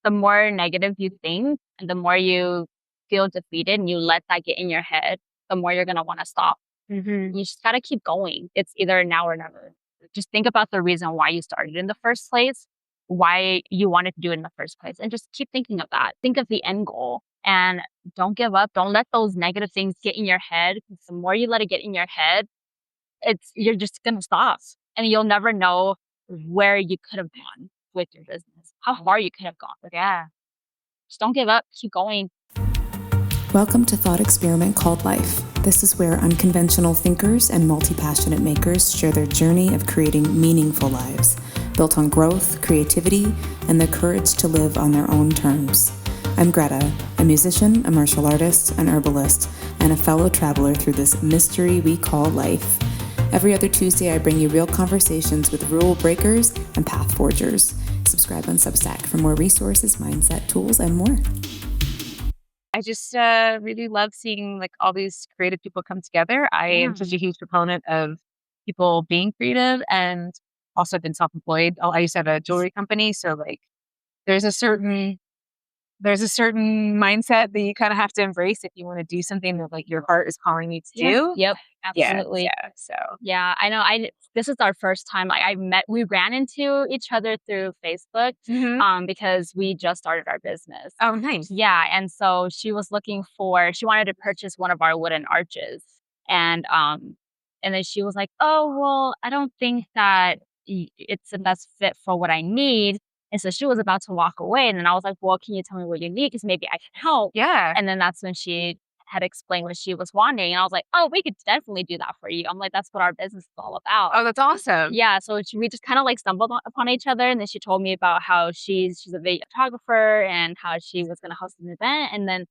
the more negative you think and the more you feel defeated and you let that get in your head, the more you're going to want to stop. You just got to keep going. It's either now or never. Just think about the reason why you started in the first place, why you wanted to do it in the first place, and just keep thinking of that. Think of the end goal and don't give up. Don't let those negative things get in your head. The more you let it get in your head, you're just going to stop and you'll never know where you could have gone with your business, how far you could have gone with it. Just don't give up. Keep going. Welcome to Thought Experiment called Life. This is where unconventional thinkers and multi-passionate makers share their journey of creating meaningful lives, built on growth, creativity, and the courage to live on their own terms. I'm Greta, a musician, a martial artist, an herbalist, and a fellow traveler through this mystery we call life. Every other Tuesday, I bring you real conversations with rule breakers and path forgers. Subscribe on Substack for more resources, mindset, tools, and more. I just really love seeing like all these creative people come together. I am such a huge proponent of people being creative, and also been self-employed. I used to have a jewelry company, so like there's a certain mindset that you kind of have to embrace if you want to do something that like your heart is calling you to do. Yep, absolutely. Yeah. I know. This is our first time. Like we ran into each other through Facebook, because we just started our business. Oh, nice. Yeah, and so she wanted to purchase one of our wooden arches, and then she was like, "Oh, well, I don't think that it's the best fit for what I need." And so she was about to walk away. And then I was like, well, can you tell me what you need? Because maybe I can help. Yeah. And then that's when she had explained what she was wanting. And I was like, oh, we could definitely do that for you. I'm like, that's what our business is all about. Oh, that's awesome. Yeah. So we just kind of like stumbled upon each other. And then she told me about how she's a videographer and how she was going to host an event. And then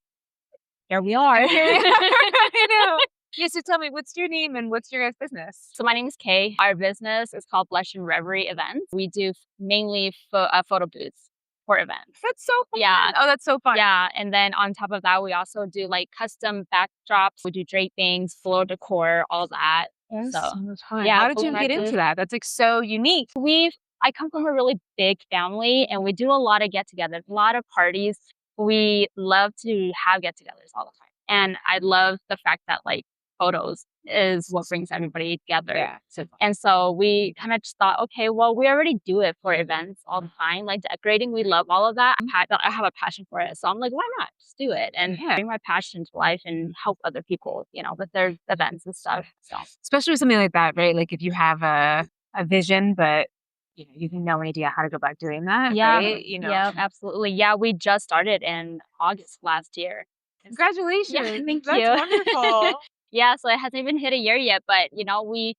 here we are. I know. Yeah, so tell me, what's your name and what's your guys' business? So my name is Kay. Our business is called Blush and Reverie events. We do mainly photo booths for events. That's so fun. Yeah. Oh, that's so fun. Yeah. And then on top of that, we also do like custom backdrops. We do drapings, floor decor, all that. That's so much fun. Yeah. How did you get into that? That's like so unique. I come from a really big family and we do a lot of get-togethers, a lot of parties. We love to have get-togethers all the time. And I love the fact that like photos is what brings everybody together. Yeah. And so we kind of just thought, okay, well, we already do it for events all the time. Like decorating, we love all of that. I have a passion for it. So I'm like, why not just do it and bring my passion to life and help other people, with their events and stuff. So especially with something like that, right? Like if you have a vision, but you have no idea how to go about doing that. Yeah. Right? Yeah, absolutely. Yeah. We just started in August last year. Congratulations. Yeah, thank That's you. Wonderful. Yeah, so it hasn't even hit a year yet, but we've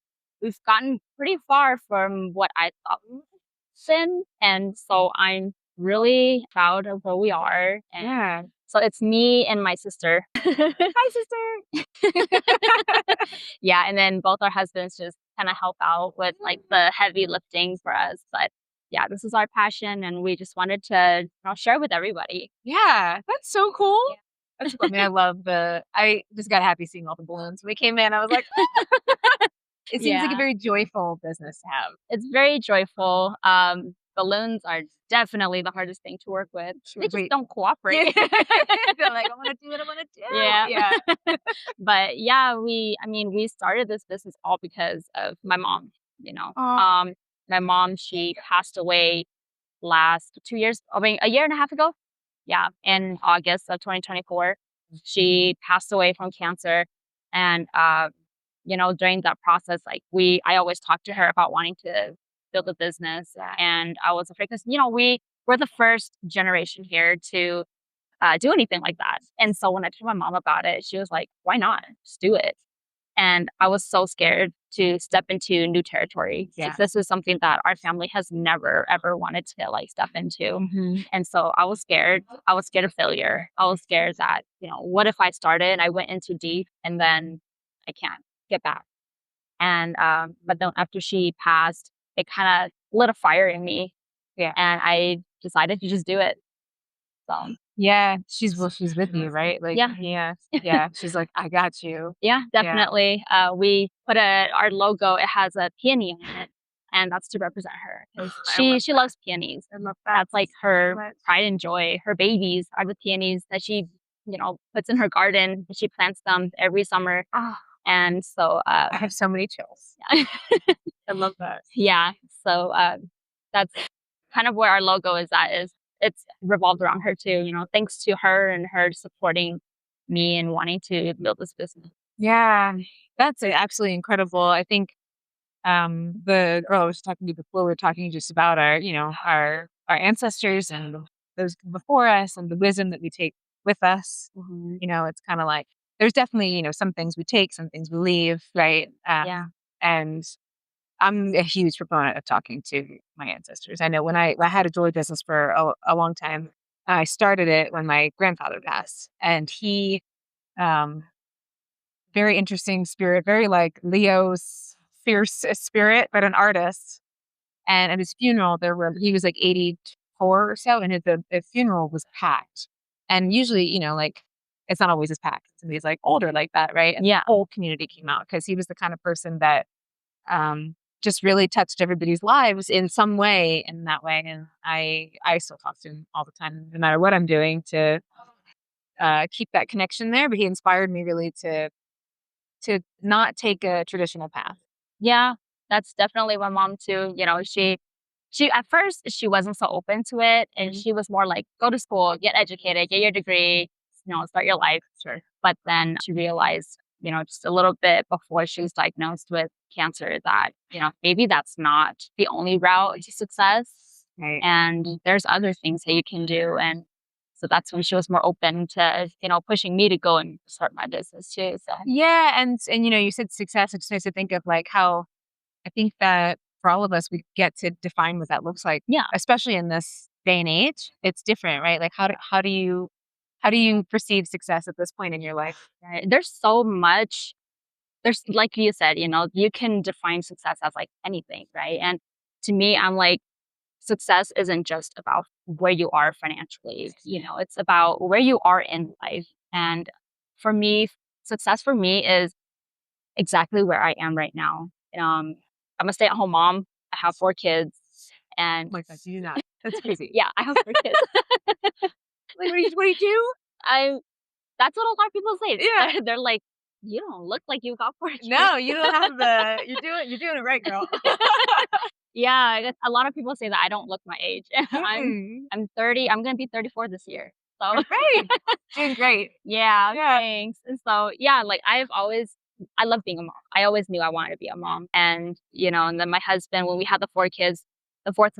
gotten pretty far from what I thought we would have been, and so I'm really proud of where we are. And so it's me and my sister. Hi, sister. Yeah, and then both our husbands just kind of help out with like the heavy lifting for us. But yeah, this is our passion, and we just wanted to share with everybody. Yeah, that's so cool. Yeah. That's cool. I just got happy seeing all the balloons. When we came in, I was like, it seems like a very joyful business to have. It's very joyful. Balloons are definitely the hardest thing to work with. They just don't cooperate. They're like, I want to do what I want to do. Yeah. But yeah, we started this business all because of my mom, my mom, she passed away last 2 years, a year and a half ago. Yeah, in August of 2024, she passed away from cancer. And, during that process, like I always talked to her about wanting to build a business. And I was afraid because, we're the first generation here to do anything like that. And so when I told my mom about it, she was like, why not? Just do it. And I was so scared to step into new territory. Yeah. Like, this is something that our family has never, ever wanted to like step into. Mm-hmm. And so I was scared. I was scared of failure. I was scared that, what if I started and I went in too deep and then I can't get back. And, but then after she passed, it kind of lit a fire in me. Yeah. And I decided to just do it. So. Yeah, she's with you, right? Like, yeah. She's like, I got you. Yeah, definitely. We put our logo. It has a peony on it, and that's to represent her. 'Cause she loves peonies. I love that. That's like her pride and joy. Her babies are the peonies that she, puts in her garden. She plants them every summer. Oh, And so, I have so many chills. yeah. I love that. Yeah. So, that's kind of where our logo is at, is it's revolved around her too, thanks to her and her supporting me and wanting to build this business. Yeah, that's absolutely incredible. I think the girl I was talking to before, we were talking just about our ancestors and those before us and the wisdom that we take with us. Mm-hmm. It's kind of like there's definitely some things we take, some things we leave, right? Yeah. And I'm a huge proponent of talking to my ancestors. I know when I had a jewelry business for a long time, I started it when my grandfather passed, and he, um, very interesting spirit, very like Leo's fierce spirit, but an artist. And at his funeral, he was like 84 or so, and the funeral was packed. And usually, like it's not always as packed. Somebody's like older like that, right? And Yeah. the whole community came out because he was the kind of person that just really touched everybody's lives in some way, in that way. And I still talk to him all the time, no matter what I'm doing, to keep that connection there. But he inspired me really to not take a traditional path. Yeah, that's definitely my mom too. She at first she wasn't so open to it, and she was more like, go to school, get educated, get your degree, start your life. Sure. But then she realized, just a little bit before she was diagnosed with cancer, that maybe that's not the only route to success, Right. and there's other things that you can do. And so that's when she was more open to pushing me to go and start my business too. So Yeah, and you said success. It just makes me think of like how I think that for all of us, we get to define what that looks like. yeah. Especially in this day and age, it's different, right? Like how do you perceive success at this point in your life? Right. There's so much. There's, like you said, you can define success as like anything, right? And to me, I'm like, success isn't just about where you are financially. It's about where you are in life. And for me, success for me is exactly where I am right now. I'm a stay-at-home mom. I have 4 kids, and Oh my God, you do not. That's crazy. yeah, I have 4 kids. Like, what do you do? I That's what a lot of people say. Yeah. They're like, you don't look like you got 4 kids. No, you don't have you're doing it right, girl. Yeah, I guess a lot of people say that I don't look my age. Mm. I'm 30. I'm gonna be 34 this year. So Great. Doing great. yeah, Yeah. thanks. And so yeah, like I love being a mom. I always knew I wanted to be a mom. And and then my husband, when we had the 4 kids, the fourth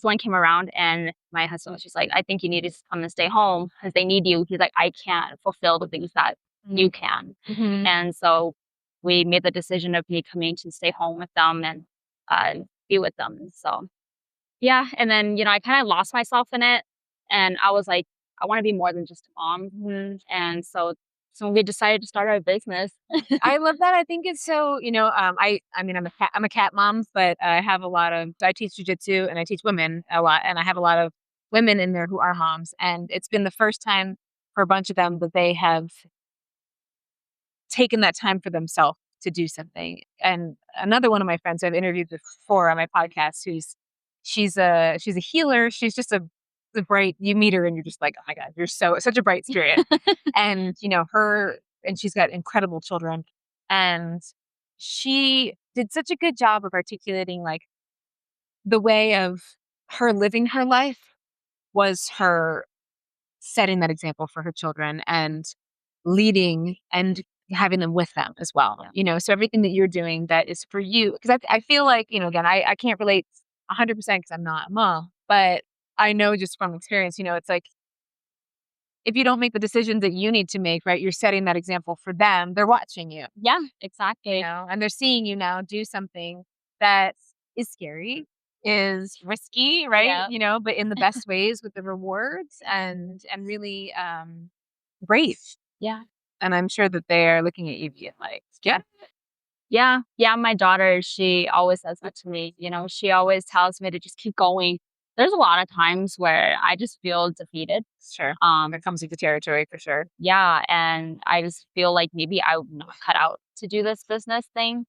one came around, and my husband was just like, I think you need to come and stay home because they need you. He's like, I can't fulfill the things that you can. Mm-hmm. And so we made the decision of me coming to stay home with them and be with them. So yeah, and then I kind of lost myself in it, and I was like, I want to be more than just a mom. And so we decided to start our business. I love that. I think it's so, I mean, I'm a cat mom, but I teach jujitsu and I teach women a lot. And I have a lot of women in there who are moms. And it's been the first time for a bunch of them that they have taken that time for themselves to do something. And another one of my friends who I've interviewed before on my podcast, she's a healer. She's just a bright, you meet her and you're just like, oh my God, you're such a bright spirit. And and she's got incredible children. And she did such a good job of articulating like the way of her living her life was her setting that example for her children and leading and having them with them as well. So everything that you're doing that is for you, because I feel like, again, I can't relate 100% because I'm not a mom, but I know just from experience, it's like, if you don't make the decisions that you need to make, right, you're setting that example for them. They're watching you, Yeah, exactly. and they're seeing you now do something that is scary, is risky, right? Yeah. But in the best ways with the rewards and really brave. Yeah. And I'm sure that they are looking at you being like, yeah. Yeah. My daughter, she always says that to me. She always tells me to just keep going. There's a lot of times where I just feel defeated. Sure. That comes with the territory for sure. Yeah, and I just feel like maybe I'm not cut out to do this business thing.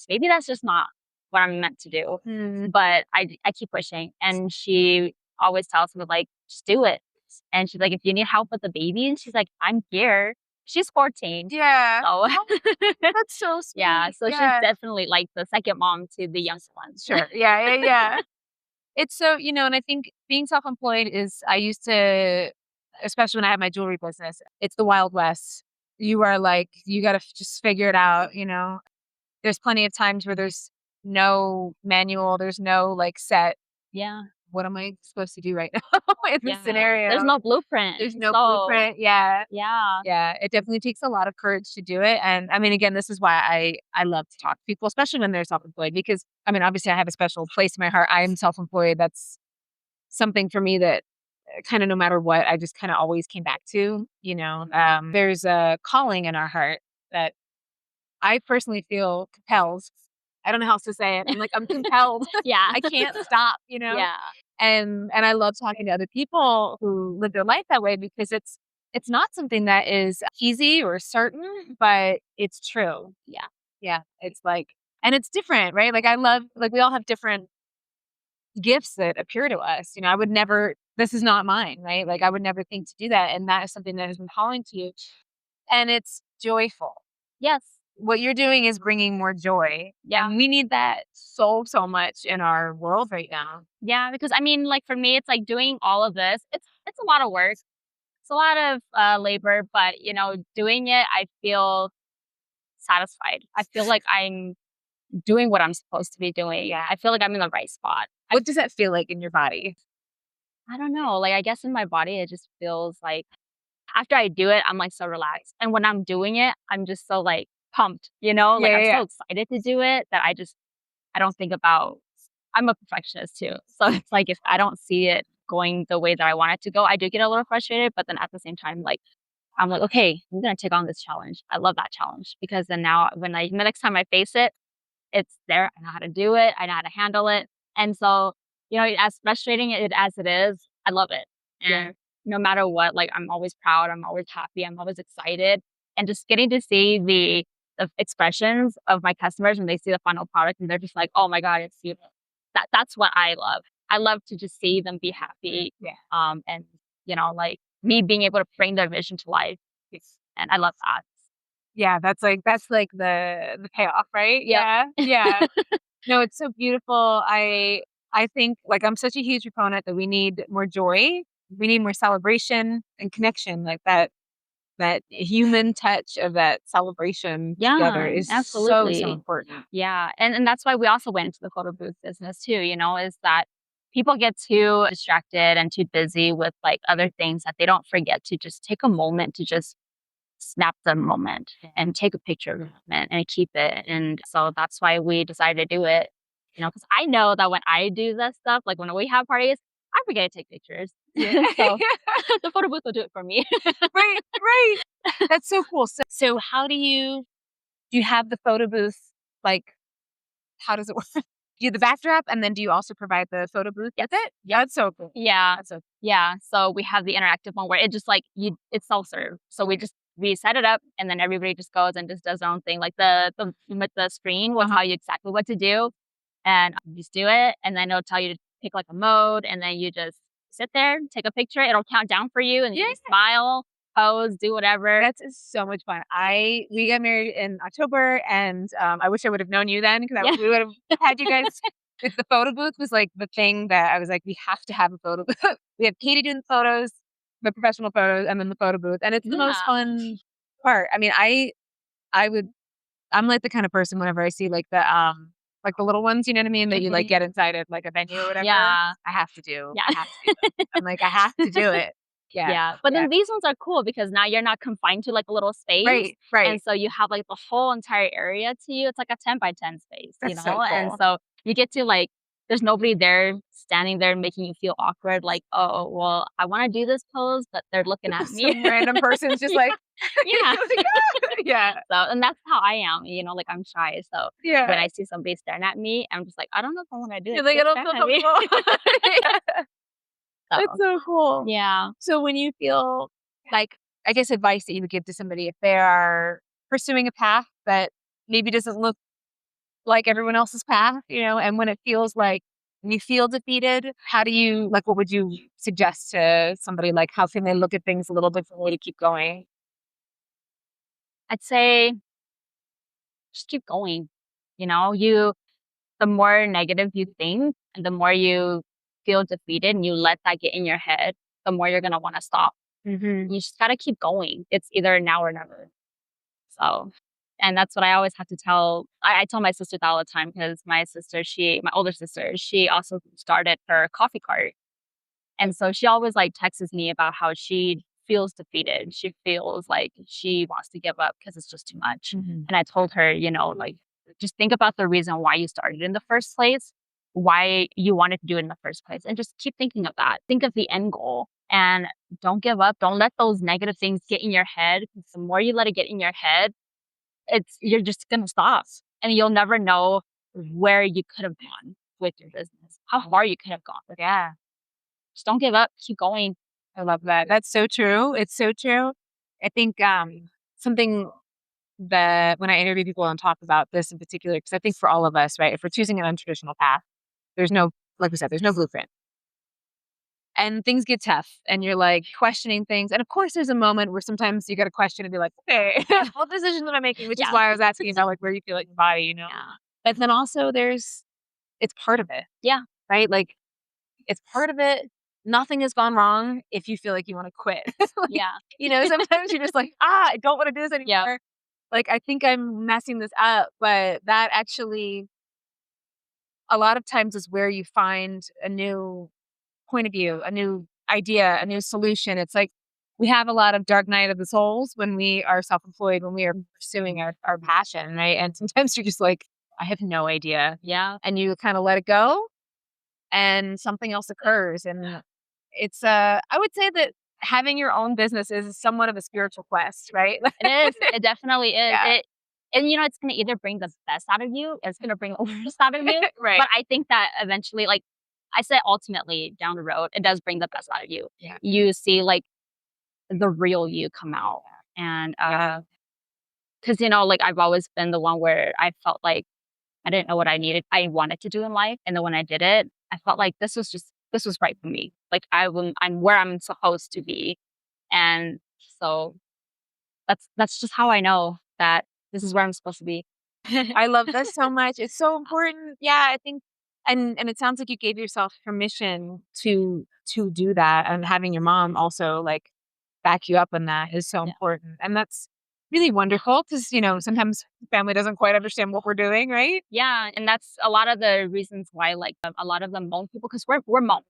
Maybe that's just not what I'm meant to do. But I keep pushing, and she always tells me like, just do it. And she's like, if you need help with the baby, and she's like, I'm here. She's 14. Yeah. So That's so sweet. yeah, so she's definitely like the second mom to the youngest ones. Sure. Yeah. It's so, and I think being self-employed is, I used to, especially when I had my jewelry business, it's the Wild West. You are like, you got to just figure it out. There's plenty of times where there's no manual, there's no like set. Yeah. What am I supposed to do right now in this scenario? There's no blueprint. There's no blueprint. Yeah. Yeah. It definitely takes a lot of courage to do it. And I mean, again, this is why I love to talk to people, especially when they're self-employed, because I mean, obviously I have a special place in my heart. I am self-employed. That's something for me that kind of no matter what, I just kind of always came back to, there's a calling in our heart that I personally feel compels. I don't know how else to say it. I'm compelled. Yeah. I can't stop, Yeah. And I love talking to other people who live their life that way, because it's not something that is easy or certain, but it's true. Yeah. Yeah. It's like, and it's different, right? Like I love, like we all have different gifts that appear to us. I would never, this is not mine, right? Like I would never think to do that. And that is something that has been calling to you. And it's joyful. Yes. What you're doing is bringing more joy. Yeah. And we need that so much in our world right now. Yeah, because I mean, like for me, it's like doing all of this. It's a lot of work. It's a lot of labor, but doing it, I feel satisfied. I feel like I'm doing what I'm supposed to be doing. Yeah. I feel like I'm in the right spot. What does that feel like in your body? I don't know. Like I guess in my body, it just feels like after I do it, I'm like so relaxed. And when I'm doing it, I'm just so like pumped, I'm so excited to do it that I don't think about, I'm a perfectionist too. So it's like, if I don't see it going the way that I want it to go, I do get a little frustrated, but then at the same time, like, I'm like, okay, I'm going to take on this challenge. I love that challenge, because then now the next time I face it, it's there. I know how to do it. I know how to handle it. And so, as frustrating as it is, I love it. And no matter what, like I'm always proud. I'm always happy. I'm always excited. And just getting to see the expressions of my customers when they see the final product, and they're just like, oh my God, it's beautiful. That's what I love. I love to just see them be happy. Yeah. And like me being able to bring their vision to life. And I love that. Yeah, that's like the payoff, right? Yep. Yeah. No, it's so beautiful. I think like I'm such a huge proponent that we need more joy. We need more celebration and connection, like that human touch of that celebration together is absolutely so important. Yeah. And that's why we also went into the photo booth business too, is that people get too distracted and too busy with like other things that they don't forget to just take a moment to just snap the moment and take a picture of the moment and keep it. And so that's why we decided to do it, because I know that when I do this stuff, like when we have parties, I forget to take pictures. So the photo booth will do it for me. Right. That's so cool. So how do you have the photo booth? Like, how does it work? Do the backdrop, and then do you also provide the photo booth with it? Yeah, that's so cool. Yeah. So we have the interactive one where it just like it's self-serve. So we set it up, and then everybody just goes and just does their own thing. Like the with the screen will tell you exactly what to do, and you just do it, and then it'll tell you to pick like a mode, and then you just sit there, take a picture. It'll count down for you, and you just smile, pose, do whatever. That's so much fun. We got married in October, and I wish I would have known you then, because we would have had you guys. The photo booth was like the thing that I was like, we have to have a photo booth. We have Katie doing the photos, the professional photos, and then the photo booth, and it's the most fun part. I mean, I'm like the kind of person whenever I see like the little ones, you know what I mean, that you like get inside of like a venue or whatever. Yeah. I have to do. I have to do them. I'm like, I have to do it. Yeah. But then these ones are cool because now you're not confined to like a little space. Right. And so you have like the whole entire area to you. It's like a 10 by 10 space, That's so cool. And so you get to like, there's nobody there standing there making you feel awkward. Like, oh, well, I want to do this pose, but they're looking at me. Some random person's just like, yeah. So, and that's how I am, like I'm shy. So when I see somebody staring at me, I'm just like, I don't know if I want to do it. You're like, I don't feel comfortable. That's so cool. Yeah. So when you feel like, I guess advice that you would give to somebody if they are pursuing a path that maybe doesn't look like everyone else's path, and when it feels like when you feel defeated, how do you, like, what would you suggest to somebody? Like, how can they look at things a little differently to keep going? I'd say just keep going. The more negative you think and the more you feel defeated and you let that get in your head, the more you're going to want to stop. Mm-hmm. You just got to keep going. It's either now or never. So, and that's what I always have to tell. I tell my sister that all the time because my older sister, she also started her coffee cart. And so she always like texts me about how she feels defeated. She feels like she wants to give up because it's just too much. Mm-hmm. And I told her, like, just think about the reason why you started in the first place, why you wanted to do it in the first place, and just keep thinking of that. Think of the end goal and don't give up. Don't let those negative things get in your head. The more you let it get in your head, you're just gonna stop, and you'll never know where you could have gone with your business, how far you could have gone with it. Yeah. Just don't give up. Keep going. I love that. That's so true. It's so true. I think something that when I interview people and talk about this in particular, because I think for all of us, right, if we're choosing an untraditional path, there's no, like we said, there's no blueprint. And things get tough and you're like questioning things. And of course, there's a moment where sometimes you got to question and be like, okay, what decisions am I making? Which is why I was asking about like where you feel like your body. Yeah. But then also it's part of it. Yeah. Right? Like, it's part of it. Nothing has gone wrong if you feel like you want to quit. Yeah. Sometimes you're just like, I don't want to do this anymore. Yeah. Like, I think I'm messing this up. But that actually, a lot of times is where you find a new point of view, a new idea, a new solution. It's like we have a lot of dark night of the souls when we are self-employed, when we are pursuing our passion, right? And sometimes you're just like, I have no idea. Yeah. And you kind of let it go and something else occurs. And it's I would say that having your own business is somewhat of a spiritual quest, right? It is. It definitely is. Yeah. And it's going to either bring the best out of you, or it's going to bring the worst out of you. Right. But I think that eventually, like I said, ultimately down the road, it does bring the best out of you. Yeah. You see like the real you come out. And because, like I've always been the one where I felt like I didn't know what I wanted to do in life. And then when I did it, I felt like this was right for me. Like I'm where I'm supposed to be. And so that's just how I know that this is where I'm supposed to be. I love this so much. It's so important. Yeah, I think and it sounds like you gave yourself permission to do that, and having your mom also like back you up on that is so important. And that's really wonderful because, sometimes family doesn't quite understand what we're doing, right? Yeah, and that's a lot of the reasons why like a lot of the Hmong people, because we're Hmong.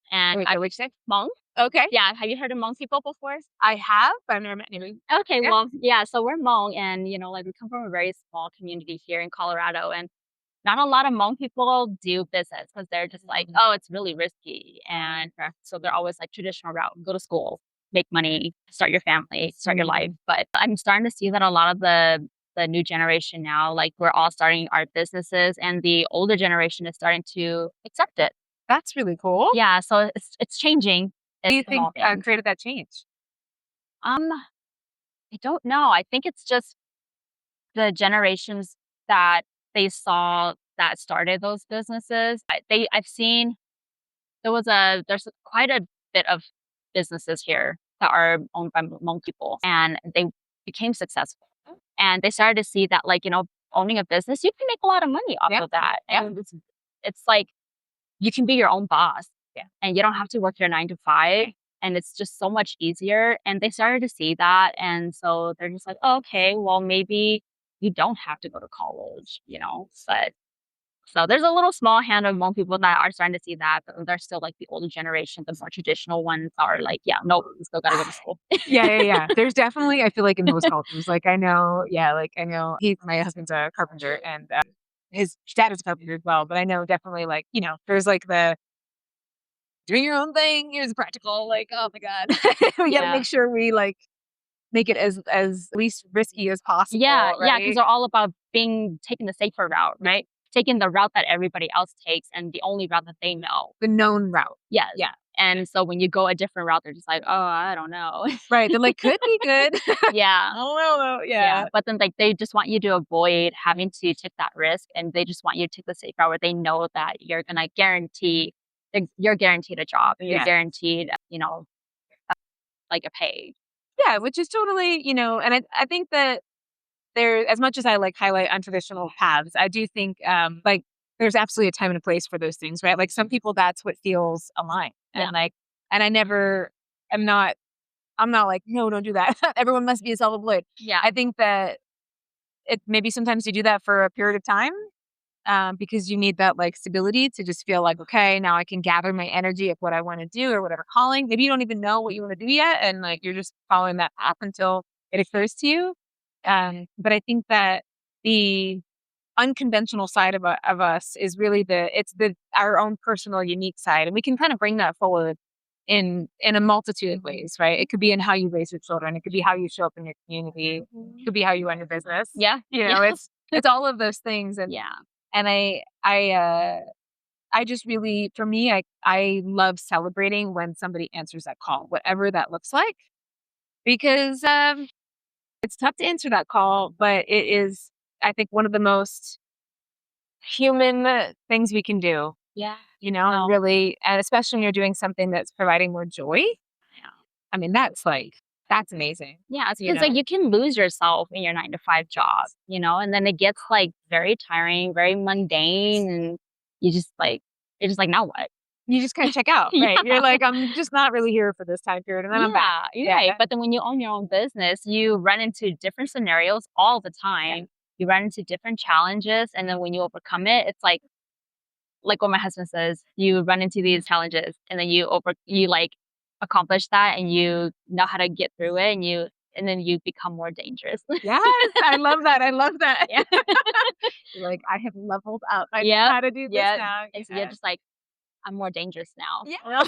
And Wait, which say? Hmong. Okay. Yeah, have you heard of Hmong people before? I have, but I've never met anybody. Okay, Yeah. well, yeah, so we're Hmong, and like we come from a very small community here in Colorado, and not a lot of Hmong people do business because they're just like, oh, it's really risky, and so they're always like traditional route: go to school, make money, start your family, start your life. But I'm starting to see that a lot of the new generation now, like we're all starting our businesses, and the older generation is starting to accept it. That's really cool. Yeah, so it's changing. What do you think created that change? I don't know. I think it's just the generations that they saw that started those businesses. I've seen there's quite a bit of businesses here that are owned by Hmong people, and they became successful. And they started to see that, like, owning a business, you can make a lot of money off of that. And it's like you can be your own boss. Yeah. And you don't have to work your 9 to 5. And it's just so much easier. And they started to see that. And so they're just like, oh, okay, well, maybe you don't have to go to college, But so there's a little small hand of Hmong people that are starting to see that, but they're still like the older generation. The more traditional ones are like, yeah, no, you still got to go to school. Yeah. There's definitely, I feel like in most cultures, like I know my husband's a carpenter and his dad is a carpenter as well. But I know definitely like, there's like the doing your own thing. Here's practical, like, oh my God, we got to make sure we like make it as least risky as possible. Yeah, right? because they're all about taking the safer route, right? Taking the route that everybody else takes and the only route that they know. The known route. Yeah. Yeah. And so when you go a different route, they're just like, oh, I don't know. Right. They're like, could be good. Yeah. I don't know though. Yeah. Yeah. But then like they just want you to avoid having to take that risk, and they just want you to take the safe route where they know that you're gonna you're guaranteed a job, and you're guaranteed, like a pay. Yeah, which is totally, and I think that there, as much as I like highlight untraditional paths, I do think like there's absolutely a time and a place for those things, right? Like some people, that's what feels aligned. And like, and I'm not like, no, don't do that. Everyone must be self-employed. Yeah. I think that maybe sometimes you do that for a period of time because you need that like stability to just feel like, okay, now I can gather my energy of what I want to do or whatever calling. Maybe you don't even know what you want to do yet. And like, you're just following that path until it occurs to you. But I think that the unconventional side of us is really our own personal unique side. And we can kind of bring that forward in a multitude of ways, right? It could be in how you raise your children. It could be how you show up in your community. It could be how you run your business. Yeah. It's all of those things. And and I just really, for me, I love celebrating when somebody answers that call, whatever that looks like, because it's tough to answer that call, but it is, I think, one of the most human things we can do. Yeah. And really, and especially when you're doing something that's providing more joy. Yeah. I mean, that's amazing. Yeah. It's like you can lose yourself in your 9-to-5 job, and then it gets like very tiring, very mundane, and you're just like, now what? You just kind of check out, right? You're like, I'm just not really here for this time period, and then I'm back. Right. But then when you own your own business, you run into different scenarios all the time. Yeah. You run into different challenges, and then when you overcome it, it's like what my husband says, you run into these challenges, and then you like accomplish that, and you know how to get through it, and then you become more dangerous. Yes, I love that. Yeah. You're like, I have leveled up. I know how to do this now. And so you're just like, I'm more dangerous now. Yeah.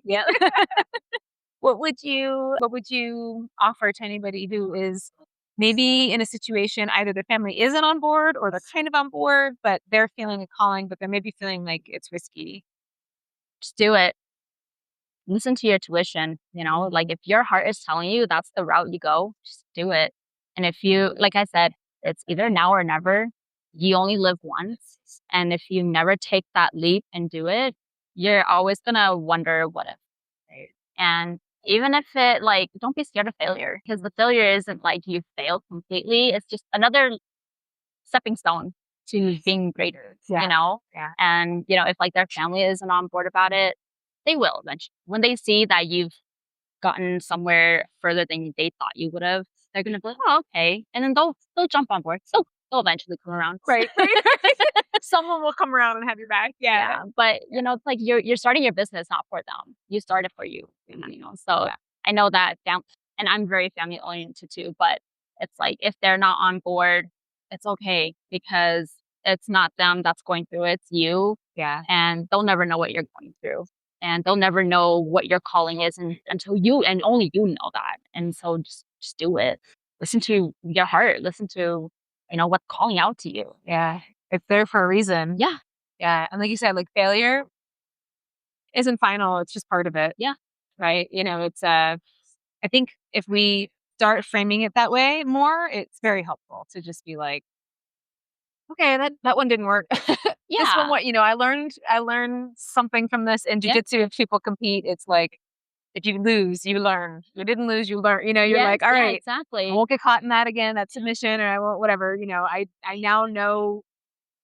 Yeah. What would you offer to anybody who is maybe in a situation either their family isn't on board or they're kind of on board, but they're feeling a calling, but they're maybe feeling like it's risky? Just do it. Listen to your tuition, like if your heart is telling you that's the route you go, just do it. And if you, like I said, it's either now or never. You only live once. And if you never take that leap and do it, you're always going to wonder what if. Right? And even if don't be scared of failure, because the failure isn't like you failed completely. It's just another stepping stone to being greater, Yeah. And, if like their family isn't on board about it, they will eventually. When they see that you've gotten somewhere further than they thought you would have, they're going to be like, oh, okay. And then they'll jump on board. So they'll eventually come around. Right. Someone will come around and have your back. Yeah. But, it's like you're starting your business not for them. You started for you, So I know that and I'm very family oriented too, but it's like if they're not on board, it's okay because it's not them that's going through it, it's you. Yeah. And they'll never know what you're going through. And they'll never know what your calling is until only you know that. And so just do it. Listen to your heart. Listen to, what's calling out to you. Yeah. It's there for a reason. Yeah. Yeah. And like you said, like failure isn't final. It's just part of it. Yeah. Right. It's, I think if we start framing it that way more, it's very helpful to just be like, okay, that one didn't work. Yeah. This one, I learned something from this. In jiu-jitsu, if people compete, it's like, if you lose, you learn. If you didn't lose, you learn. You're like, all right, exactly. I won't get caught in that again, that submission, or I won't, whatever. I now know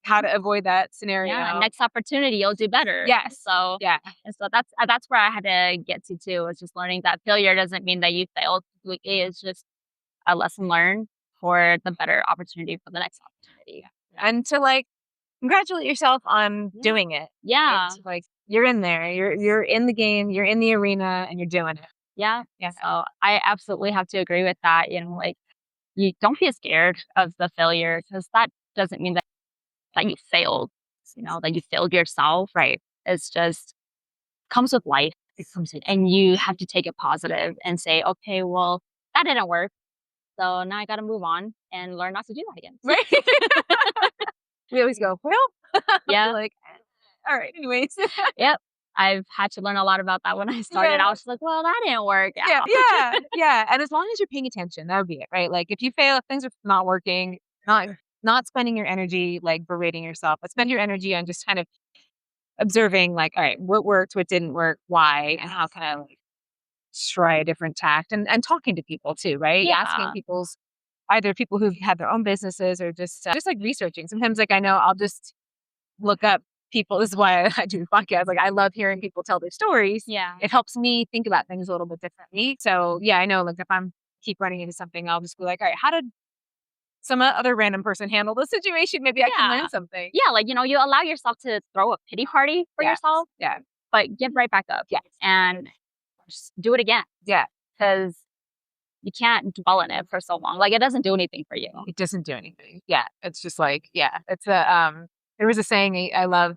how to avoid that scenario. Yeah, next opportunity, you'll do better. Yes. So yeah. And so that's where I had to get to too. Was just learning that failure doesn't mean that you failed completely. It's just a lesson learned for the better opportunity for the next opportunity. And to congratulate yourself on doing it. Yeah. It's like you're in there. You're in the game. You're in the arena, and you're doing it. Yeah. Yeah. So I absolutely have to agree with that. You don't be scared of the failure because that doesn't mean that you failed. That you failed yourself. Right. It's just comes with life. It comes with, and you have to take it positive and say, okay, well, that didn't work. So now I got to move on and learn not to do that again. Right. We always go, well, yeah. all right, anyways. Yep. I've had to learn a lot about that when I started. I was just like, well, that didn't work out. Yeah. And as long as you're paying attention, that would be it, right? Like if you fail, if things are not working, not spending your energy like berating yourself, but spend your energy on just kind of observing, like, all right, what worked, what didn't work, why, and how can I like try a different tact, and talking to people too, right? Asking people's either people who've had their own businesses or just like researching. Sometimes, like I know I'll just look up people. This is why I do the podcast. Like I love hearing people tell their stories. Yeah. It helps me think about things a little bit differently. So yeah, I know like if I'm keep running into something, I'll just be like, all right, how did some other random person handle the situation? Maybe I can learn something. Yeah, like, you allow yourself to throw a pity party for yourself. Yeah. But get right back up. Yes. And just do it again. Yeah. Because you can't dwell in it for so long. Like it doesn't do anything for you. It doesn't do anything. Yeah. It's just like, yeah. It's there was a saying I love.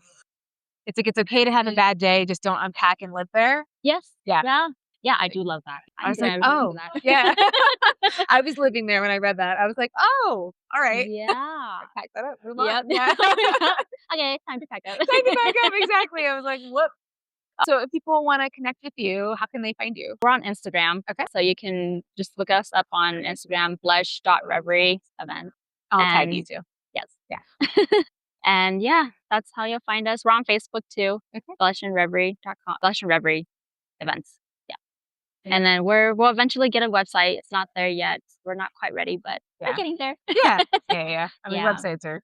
It's like, it's okay to have a bad day. Just don't unpack and live there. Yes. Yeah. Yeah. Yeah, I do love that. I was like, oh, yeah. I was living there when I read that. I was like, oh, all right. Yeah. Pack that up. Move on. Yeah. Yeah. Okay, time to pack up. Time to pack up. Exactly. I was like, whoop. So if people want to connect with you, how can they find you? We're on Instagram. Okay. So you can just look us up on Instagram, blush.reverie event. I'll tag you too. Yes. Yeah. And yeah, that's how you'll find us. We're on Facebook too. Blushandreverie.com. Blush and Reverie events. Yeah. And then we'll eventually get a website. It's not there yet. We're not quite ready, but we're getting there. Yeah. I mean, websites are,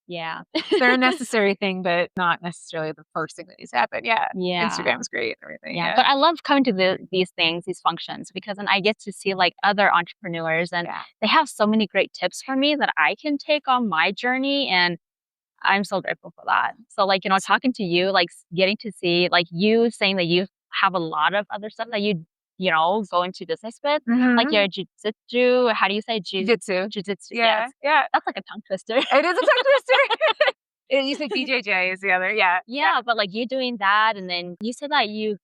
Yeah. they're a necessary thing, but not necessarily the first thing that needs to happen. Yeah. Instagram's great and everything. Yeah. But I love coming to these things, these functions, because then I get to see like other entrepreneurs and they have so many great tips for me that I can take on my journey. And I'm so grateful for that. So like, talking to you, like getting to see like you saying that you have a lot of other stuff that you go into business with, like your jujitsu. How do you say Jiu-jitsu? Jiu-jitsu. Yeah. That's like a tongue twister. It is a tongue twister. You say BJJ is the other. Yeah. But like you doing that, and then you said that you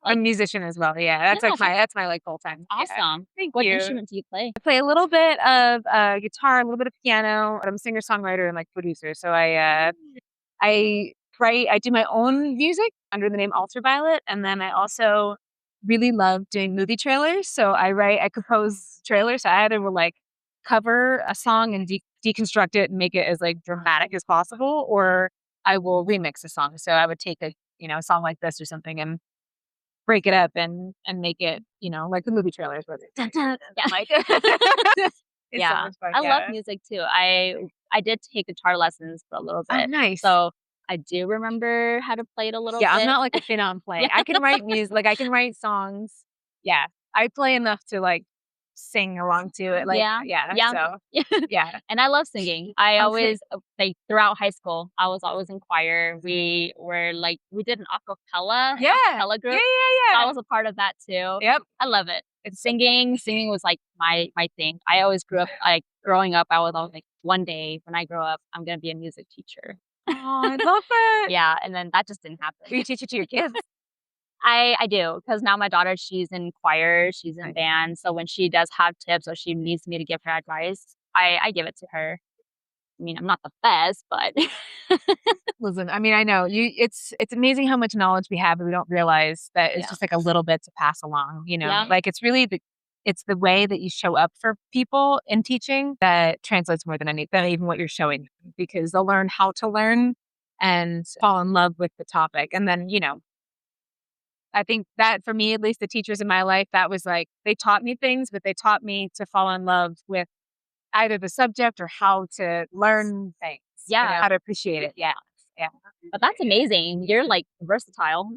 a musician as well. Yeah, that's my like full time. Awesome. Yeah. Thank What you. instrument do you play? I play a little bit of guitar, a little bit of piano. But I'm a singer songwriter and like producer. So I write. I do my own music under the name Ultraviolet, and then I also really love doing movie trailers. So I compose trailers. So I either will like cover a song and deconstruct it and make it as like dramatic as possible, or I will remix a song. So I would take a song like this or something and break it up and make it like the movie trailers where it's like it's so much fun. I love music too. I did take guitar lessons for a little bit. Oh, nice. So I do remember how to play it a little bit. I'm not like a fin on play. I can write music, like I can write songs. Yeah. I play enough to like sing along to it. Like So And I love singing. I always like throughout high school, I was always in choir. We were like we did an acapella group. Yeah. So I was a part of that too. Yep. I love it. Singing was like my thing. I always grew up like growing up. I was always like, one day when I grow up, I'm gonna be a music teacher. Oh, I love it. Yeah, and then that just didn't happen. Will you teach it to your kids? I do, because now my daughter, she's in choir, she's in band. So when she does have tips or she needs me to give her advice, I give it to her. I mean, I'm not the best, but listen, I mean, I know it's amazing how much knowledge we have, and we don't realize that it's just like a little bit to pass along, like it's really it's the way that you show up for people in teaching that translates more than even what you're showing them, because they'll learn how to learn and fall in love with the topic. And then, I think that for me, at least the teachers in my life, that was like, they taught me things, but they taught me to fall in love with either the subject or how to learn things. Yeah. How to appreciate it. Yeah. But that's amazing. You're like versatile.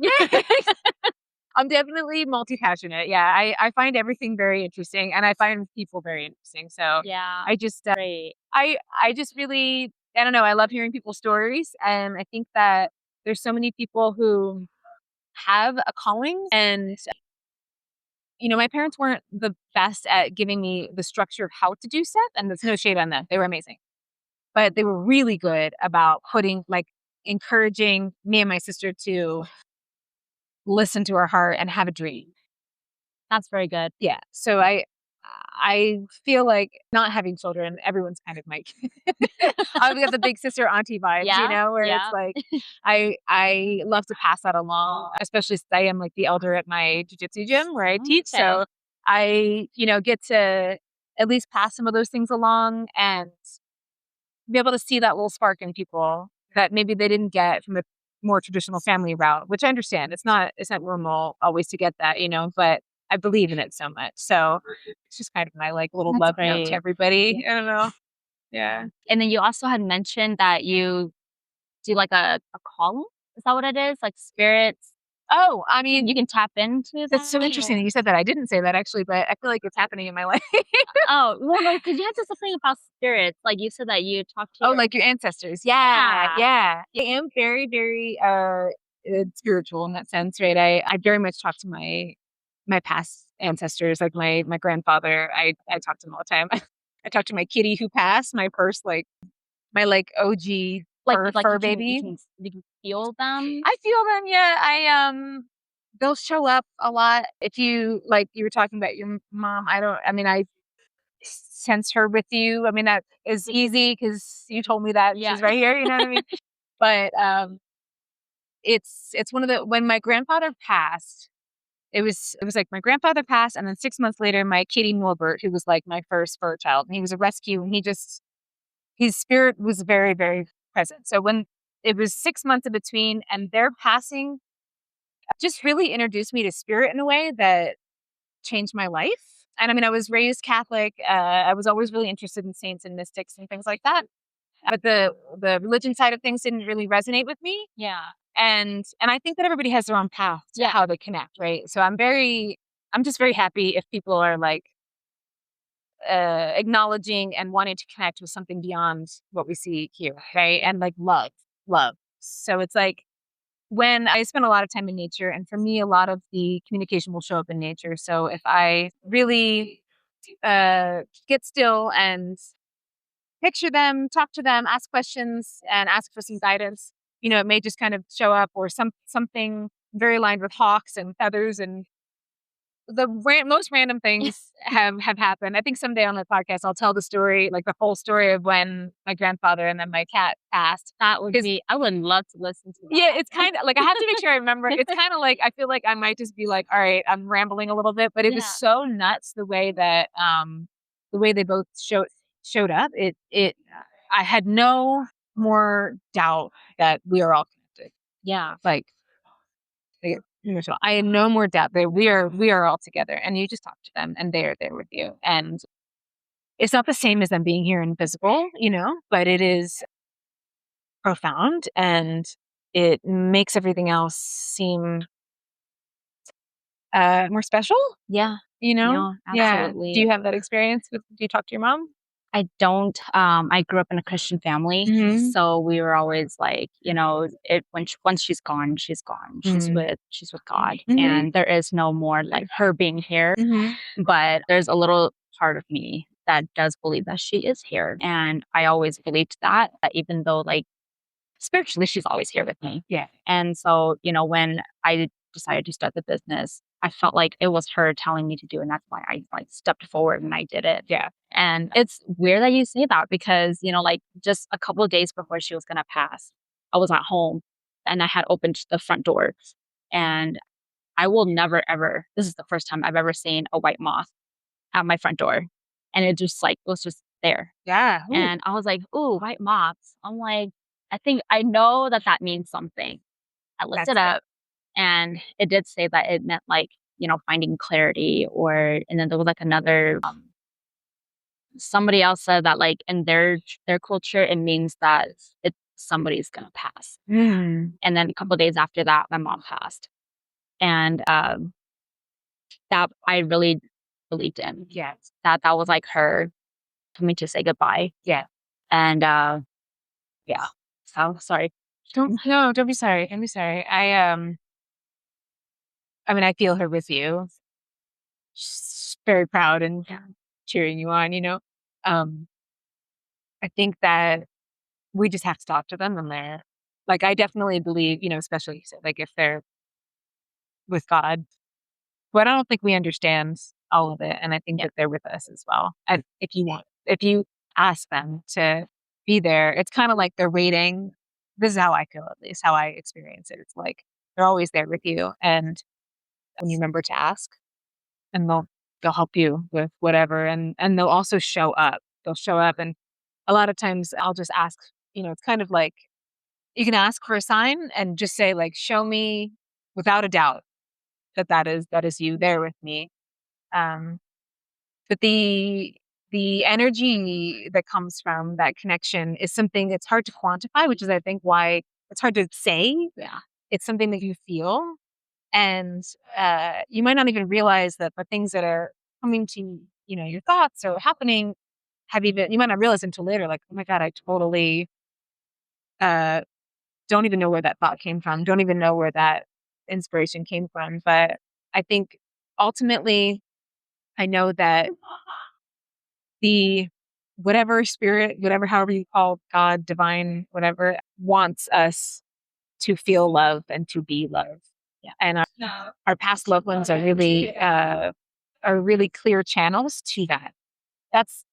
I'm definitely multi-passionate. Yeah. I find everything very interesting, and I find people very interesting. So I just, I just really, I don't know. I love hearing people's stories. And I think that there's so many people who have a calling, and my parents weren't the best at giving me the structure of how to do stuff, and there's no shade on them. They were amazing. But they were really good about encouraging me and my sister to listen to our heart and have a dream. That's very good. Yeah. So I I feel like not having children, everyone's kind of my I've got the big sister auntie vibes, you Yeah, know, where it's yeah. like I love to pass that along, especially since I am like the elder at my jujitsu gym where I teach. Okay. So I, get to at least pass some of those things along and be able to see that little spark in people that maybe they didn't get from a more traditional family route, which I understand. It's not normal always to get that, but I believe in it so much. So it's just kind of my like little That's love note to great. everybody. I don't know. Yeah. And then you also had mentioned that you do like a column? Is that what it is? Like spirits? Oh, I mean, You can tap into that's so that interesting that or you said that. I didn't say that actually, but I feel like it's happening in my life. Oh, well, no, because you had said something about spirits. Like you said that you talked to Oh, your like your ancestors. Yeah, Yeah. yeah. I am very, very spiritual in that sense, right? I very much talk to my past ancestors, like my grandfather. I talk to him all the time. I talk to my kitty who passed, my purse, like my like OG Like fur baby. you can feel them? I feel them, yeah. They'll show up a lot. If you like you were talking about your mom, I sense her with you. I mean, that is easy because you told me that Yeah. she's right here. You know what I mean? But it's one of the when my grandfather passed. It was like my grandfather passed, and then 6 months later, my kitty Wilbert, who was like my first fur child, and he was a rescue, and his spirit was very very present. So when it was 6 months in between, and their passing just really introduced me to spirit in a way that changed my life. And I mean, I was raised Catholic. I was always really interested in saints and mystics and things like that. But the religion side of things didn't really resonate with me. Yeah. And I think that everybody has their own path to Yeah. how they connect, right? So I'm just very happy if people are like acknowledging and wanting to connect with something beyond what we see here, right? And like love. So it's like when I spend a lot of time in nature, and for me, a lot of the communication will show up in nature. So if I really get still and picture them, talk to them, ask questions, and ask for some guidance, it may just kind of show up, or something very aligned with hawks and feathers and the most random things have happened. I think someday on the podcast I'll tell the story, like the whole story of when my grandfather and then my cat passed. That would be I would love to listen to that. Yeah, it's kind of like I have to make sure I remember. It's kind of like I feel like I might just be like, all right, I'm rambling a little bit, but it was Yeah. so nuts the way they both showed up. It I had no more doubt that we are all connected. Yeah. Like I had no more doubt that we are all together, and you just talk to them and they are there with you. And it's not the same as them being here in physical, but it is profound, and it makes everything else seem more special, Yeah. you know? No, Yeah. Do absolutely. you have that experience do you talk to your mom? I don't. I grew up in a Christian family, Mhm. so we were always like, once she's gone, she's gone. She's with God, Mhm. and there is no more like her being here. Mhm. But there's a little part of me that does believe that she is here, and I always believed that even though like spiritually she's always here with me. Yeah. And so when I decided to start the business, I felt like it was her telling me to do, and that's why I like stepped forward and I did it. Yeah. And it's weird that you say that because, like just a couple of days before she was going to pass, I was at home and I had opened the front door. And I will never, ever, this is the first time I've ever seen a white moth at my front door. And it just like was just there. Yeah. Ooh. And I was like, ooh, white moths. I'm like, I think I know that means something. I looked That's it up and it did say that it meant like, finding clarity and then there was like another somebody else said that like in their culture it means that somebody's gonna pass. Mm. And then a couple of days after that my mom passed. And that I really believed in. Yeah. That was like her coming to say goodbye. Yeah. And yeah. So sorry. Don't be sorry. Don't be sorry. I mean, I feel her with you. She's very proud and cheering you on. I think that we just have to talk to them when they're like, I definitely believe, especially you said, like if they're with God, but I don't think we understand all of it. And I think that they're with us as well. And if you ask them to be there, it's kind of like they're waiting. This is how I feel, at least how I experience it. It's like they're always there with you. And when you remember to ask, and they'll help you with whatever. And they'll also show up. They'll show up. And a lot of times I'll just ask, it's kind of like you can ask for a sign and just say, like, show me without a doubt that is you there with me. Um, but the energy that comes from that connection is something that's hard to quantify, which is, I think, why it's hard to say. Yeah. It's something that you feel, and you might not even realize that the things that are coming to your thoughts or happening you might not realize until later. Like, oh my God, I totally uh, don't even know where that thought came from. Don't even know where that inspiration came from. But I think ultimately, I know that the whatever spirit, whatever, however you call God, divine, whatever, wants us to feel love and to be love. Yeah. And our past loved ones are really clear channels to that. That's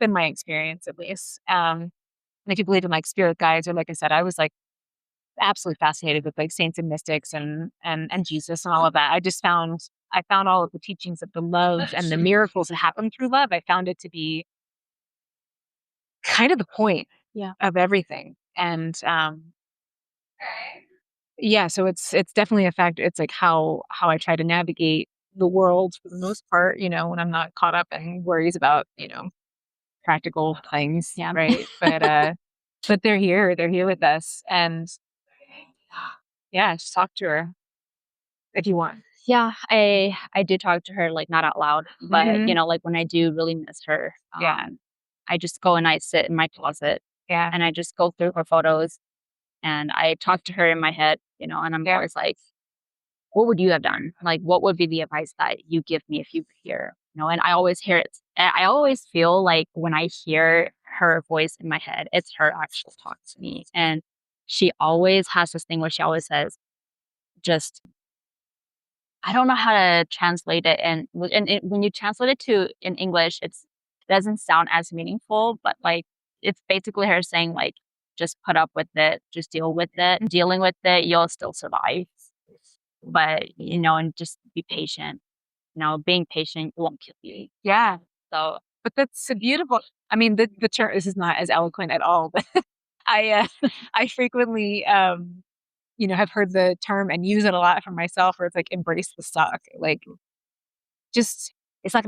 been my experience, at least. And if you believe in like spirit guides, or like I said, I was like absolutely fascinated with like saints and mystics and Jesus and all of that. I found all of the teachings of the love and the miracles that happen through love. I found it to be kind of the point of everything. And so it's definitely a factor. It's like how I try to navigate the world for the most part, when I'm not caught up in worries about, practical things. Yeah. Right. But they're here with us. And just talk to her if you want. Yeah, I did talk to her, like, not out loud, but, like, when I do really miss her, I just go and I sit in my closet and I just go through her photos and I talk to her in my head, and I'm always like, "What would you have done? Like, what would be the advice that you give me if you were here?" And I always hear it. I always feel like when I hear her voice in my head, it's her actual talk to me. And she always has this thing where she always says, just I don't know how to translate it, and when you translate it to in English, it doesn't sound as meaningful, but, like, it's basically her saying, like, "Just put up with it, just deal with it. Dealing with it, you'll still survive, but, and just be patient. Being patient won't kill you." Yeah. So, But that's so beautiful. I mean, the term, this is not as eloquent at all, but I frequently, have heard the term and use it a lot for myself, where it's like, embrace the suck. Like, just, you're not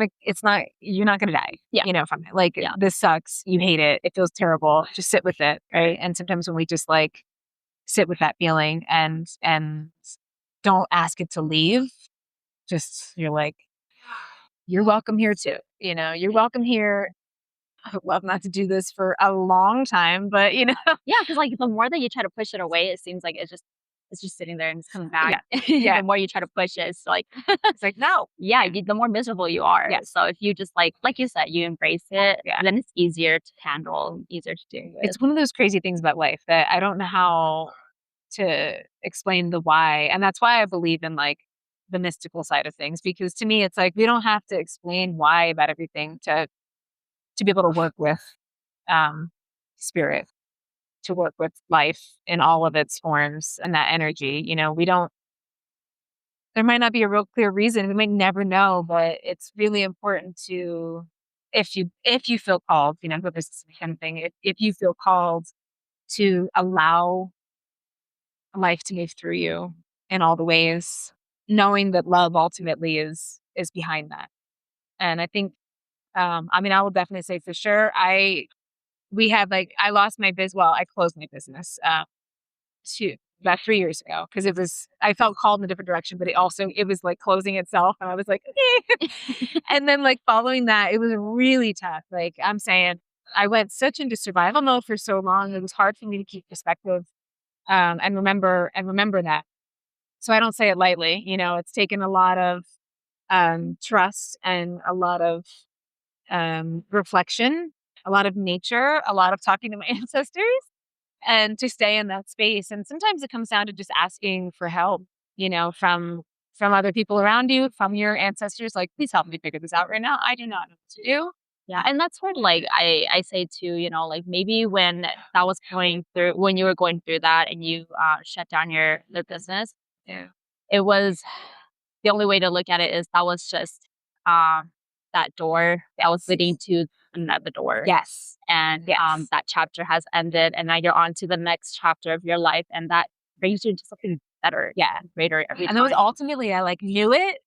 going to die, from it. Like, this sucks. You hate it. It feels terrible. Just sit with it. Right. And sometimes when we just like sit with that feeling and don't ask it to leave, just, you're like, you're welcome here too. You're welcome here. I would love not to do this for a long time, but yeah, because, like, the more that you try to push it away, it seems like it's just sitting there and it's coming back. Yeah. The more you try to push it, it's like it's like, no. yeah, the more miserable you are. Yeah. So if you just like you said, you embrace it, then it's easier to handle, easier to deal with. It's one of those crazy things about life that I don't know how to explain the why. And that's why I believe in like the mystical side of things, because to me, it's like, we don't have to explain why about everything to be able to work with spirit, to work with life in all of its forms and that energy. There might not be a real clear reason. We might never know, but it's really important to, if you feel called, but this is the kind of thing, if you feel called to allow life to move through you in all the ways, knowing that love ultimately is behind that. And I think, I will definitely say for sure, I lost my I closed my business about 3 years ago, because I felt called in a different direction, but it was like closing itself. And I was like, okay. And then like following that, it was really tough. Like, I'm saying, I went such into survival mode for so long. It was hard for me to keep perspective, and remember that. So I don't say it lightly. It's taken a lot of trust and a lot of reflection, a lot of nature, a lot of talking to my ancestors, and to stay in that space. And sometimes it comes down to just asking for help, from from other people around you, from your ancestors. Like, please help me figure this out right now. I do not know what to do. Yeah. And that's where like I say too, like maybe when that was when you were going through that and you shut down the business, it was the only way to look at it is that was just that door that was leading to another door. Yes. And that chapter has ended, and now you're on to the next chapter of your life, and that brings you into something better, greater every time. And it was ultimately, I like knew it,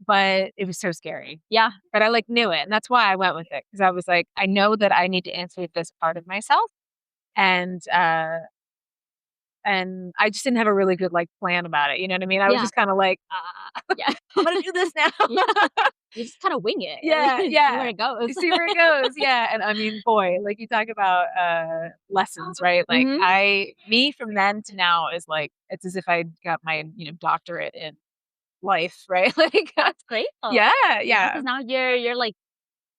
but it was so scary. Yeah. But I like knew it, and that's why I went with it, because I was like, I know that I need to answer this part of myself, and I just didn't have a really good like plan about it. You know what I mean? I was just kind of like, yeah, I'm gonna do this now. You just kind of wing it. Yeah, See where it goes. See where it goes. Yeah, and I mean, boy, like you talk about lessons, right? Like me from then to now is like it's as if I got my doctorate in life, right? Like that's great. Yeah. Because now you're like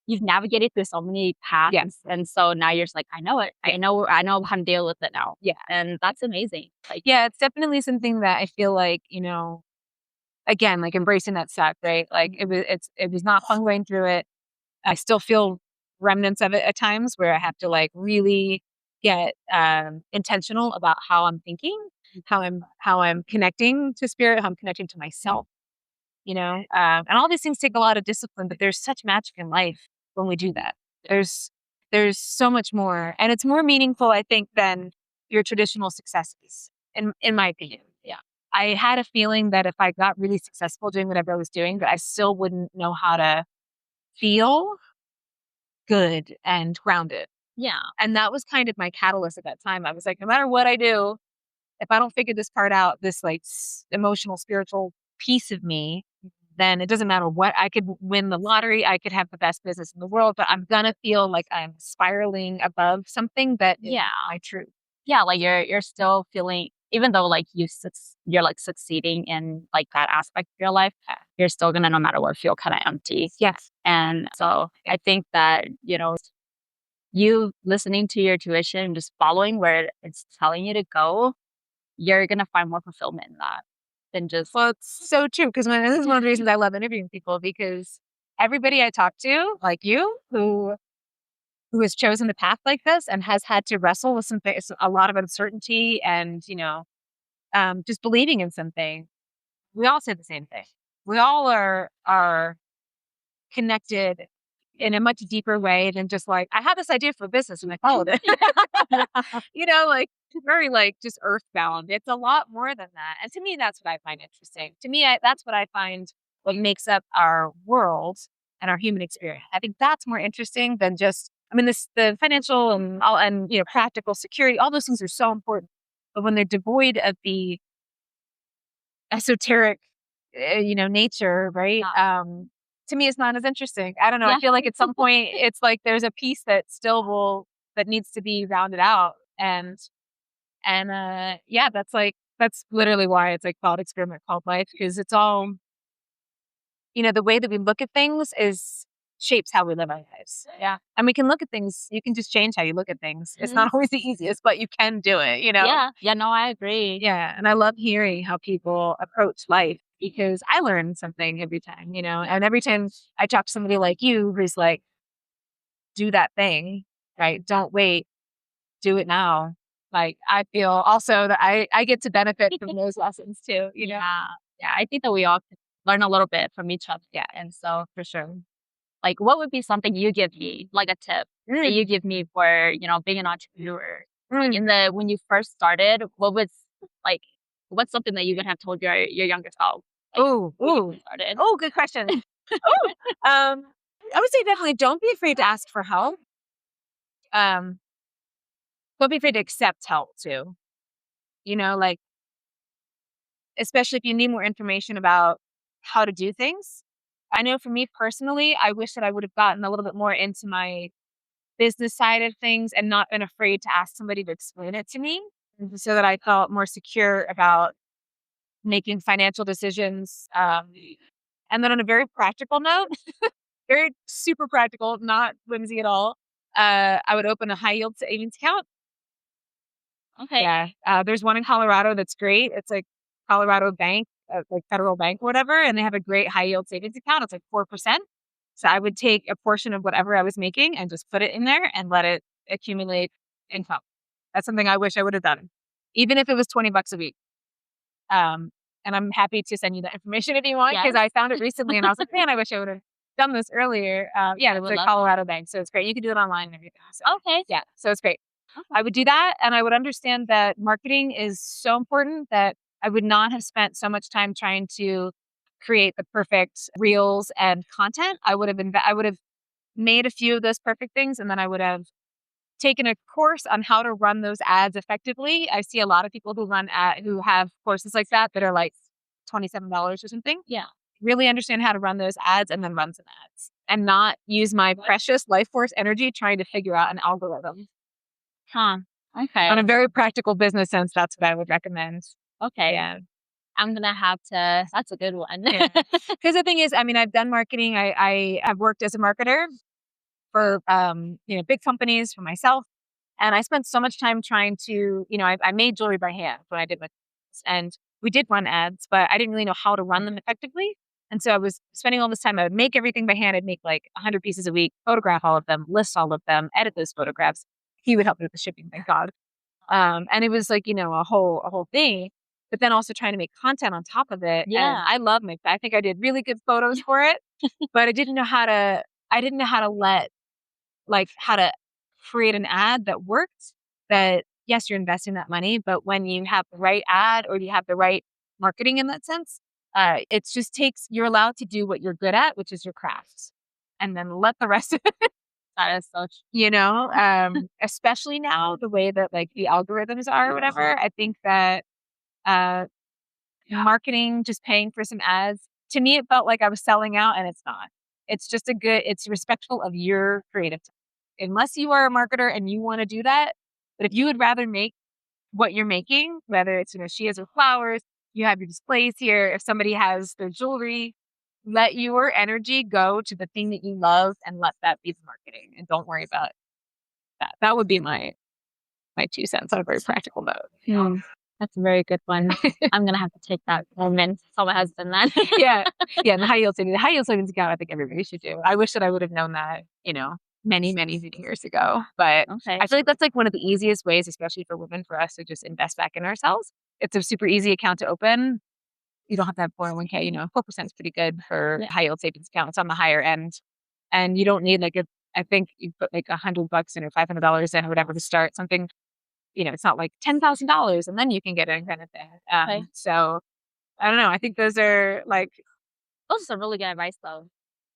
you've navigated through so many paths, and so now you're just like, I know it. I know how to deal with it now. Yeah, and that's amazing. Like, it's definitely something that I feel like again, like embracing that suck, right? Like it was not fun going through it. I still feel remnants of it at times where I have to like really get intentional about how I'm thinking, how I'm connecting to spirit, how I'm connecting to myself. And all these things take a lot of discipline, but there's such magic in life when we do that. There's so much more, and it's more meaningful, I think, than your traditional successes, in my opinion. Yeah. I had a feeling that if I got really successful doing whatever I was doing, that I still wouldn't know how to feel good and grounded. Yeah. And that was kind of my catalyst at that time. I was like, no matter what I do, if I don't figure this part out, this like emotional, spiritual piece of me, then it doesn't matter what. I could win the lottery. I could have the best business in the world, but I'm going to feel like I'm spiraling above something that is my truth. Yeah. Like you're still feeling, even though like you're like succeeding in like that aspect of your life, you're still going to, no matter what, feel kind of empty. Yes. And so I think that, you listening to your tuition, just following where it's telling you to go, you're going to find more fulfillment in that than just. Well, it's so true. Because this is one of the reasons I love interviewing people, because everybody I talk to, like you, who has chosen a path like this and has had to wrestle with a lot of uncertainty and, just believing in something, we all say the same thing. We all are connected in a much deeper way than just like, I have this idea for a business and I followed it. Like very like just earthbound. It's a lot more than that. And to me, that's what I find interesting. To me, that's what I find what makes up our world and our human experience. I think that's more interesting than just, the financial and practical security, all those things are so important. But when they're devoid of the esoteric, nature, right? To me, it's not as interesting. I don't know. I feel like at some point it's like there's a piece that that needs to be rounded out. And that's literally why it's like thought experiment called life, because it's all, the way that we look at things shapes how we live our lives. Yeah. And we can look at things, you can just change how you look at things. It's not always the easiest, but you can do it, Yeah. Yeah, no, I agree. Yeah. And I love hearing how people approach life, because I learn something every time, and every time I talk to somebody like you who's like, do that thing, right? Don't wait, do it now. Like, I feel also that I get to benefit from those lessons too, Yeah. I think that we all learn a little bit from each other. Yeah. And so for sure. Like, what would be something you give me, like a tip that you give me for, being an entrepreneur? When you first started, what's something that you would have told your younger self? Started? Oh, good question. I would say definitely don't be afraid to ask for help. Don't be afraid to accept help too. Like, especially if you need more information about how to do things. I know for me personally, I wish that I would have gotten a little bit more into my business side of things and not been afraid to ask somebody to explain it to me, so that I felt more secure about making financial decisions. And then on a very practical note, very super practical, not whimsy at all, I would open a high yield savings account. Okay. Yeah. There's one in Colorado that's great. It's like Colorado Bank. like Federal Bank or whatever, and they have a great high yield savings account. It's like 4%. So I would take a portion of whatever I was making and just put it in there and let it accumulate income. That's something I wish I would have done, even if it was $20 a week. And I'm happy to send you that information if you want, because I found it recently and I was like, man, I wish I would have done this earlier. Yeah, it's a Colorado bank, so it's great. You can do it online and everything. So, okay. Yeah, so it's great. Okay. I would do that, and I would understand that marketing is so important that I would not have spent so much time trying to create the perfect reels and content. I would have made a few of those perfect things, and then I would have taken a course on how to run those ads effectively. I see a lot of people who have courses like that are like $27 or something. Yeah. Really understand how to run those ads and then run some ads and not use my precious life force energy trying to figure out an algorithm. Okay. On a very practical business sense, that's what I would recommend. Okay. Yeah. I'm going to have to, that's a good one. Because the thing is, I mean, I've done marketing. I have worked as a marketer for, big companies, for myself. And I spent so much time trying to, I made jewelry by hand when I did my business, and we did run ads, but I didn't really know how to run them effectively. And so I was spending all this time. I would make everything by hand. I'd make like 100 pieces a week, photograph all of them, list all of them, edit those photographs. He would help me with the shipping, thank God. And it was like, a whole thing, but then also trying to make content on top of it. Yeah. And I think I did really good photos for it, but I didn't know how to create an ad that worked, that yes, you're investing that money, but when you have the right ad or you have the right marketing in that sense, it just you're allowed to do what you're good at, which is your craft, and then let the rest of it. That is such, Especially now, the way that like the algorithms are or whatever, I think that marketing, just paying for some ads, to me, it felt like I was selling out, and it's not. It's just it's respectful of your creative time. Unless you are a marketer and you want to do that. But if you would rather make what you're making, whether it's, she has her flowers, you have your displays here, if somebody has their jewelry, let your energy go to the thing that you love and let that be the marketing, and don't worry about that. That would be my 2 cents on a very practical note. That's a very good one. I'm going to have to take that moment. Tell my husband that. Yeah. And the high yield savings account, I think everybody should do. I wish that I would have known that, many, many years ago. But I feel like that's like one of the easiest ways, especially for women, for us to just invest back in ourselves. It's a super easy account to open. You don't have to have 401k, 4% is pretty good for high yield savings accounts on the higher end. And you don't need I think you put like $100 in or $500 in or whatever to start something. It's not like $10,000 and then you can get in kind of thing. So I don't know. I think those are some really good advice though.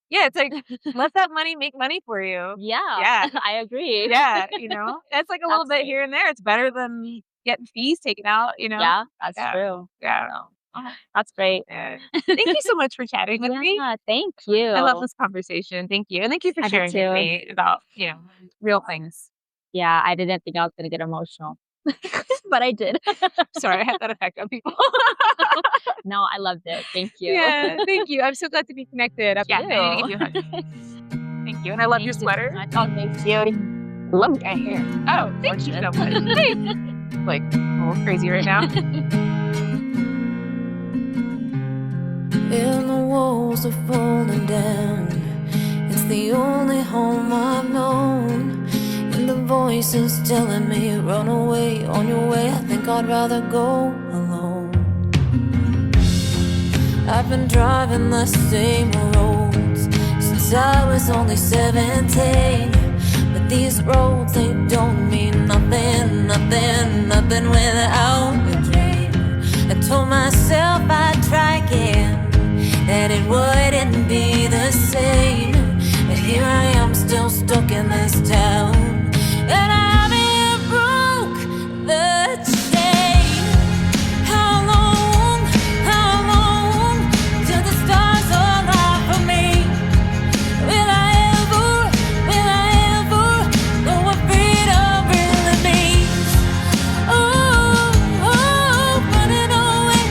Yeah, it's like, let that money make money for you. Yeah. I agree. Yeah, it's like a little bit here and there. It's better than getting fees taken out, Yeah, that's true. Yeah. That's great. Yeah. Thank you so much for chatting with me. Yeah, thank you. I love this conversation. Thank you. And thank you for sharing with me about, real things. Yeah, I didn't think I was going to get emotional, but I did. Sorry, I had that effect on people. No, I loved it. Thank you. Yeah, thank you. I'm so glad to be connected. I need to give you a hug. Thank you. And I love your sweater. Oh, thank you. Love your hair. Oh, thank you so much. Like, a little crazy right now. And the walls are falling down. It's the only home I've known. And the voices telling me, run away on your way. I think I'd rather go alone. I've been driving the same roads since I was only 17. But these roads, they don't mean nothing, nothing, nothing without a dream. I told myself I'd try again, that it wouldn't be the same. But here I am, still stuck in this town, and I haven't broke the chain. How long till the stars align for me? Will I ever know what freedom really means? Running away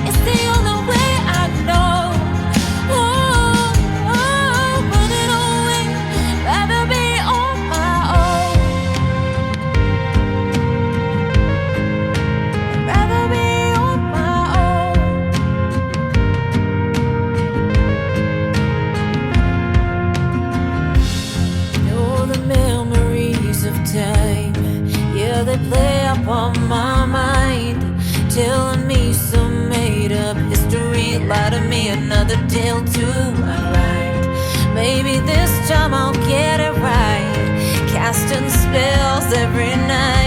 is the only way I know. Running away, rather be on my own. deal to right. Maybe this time I'll get it right. Casting spells every night.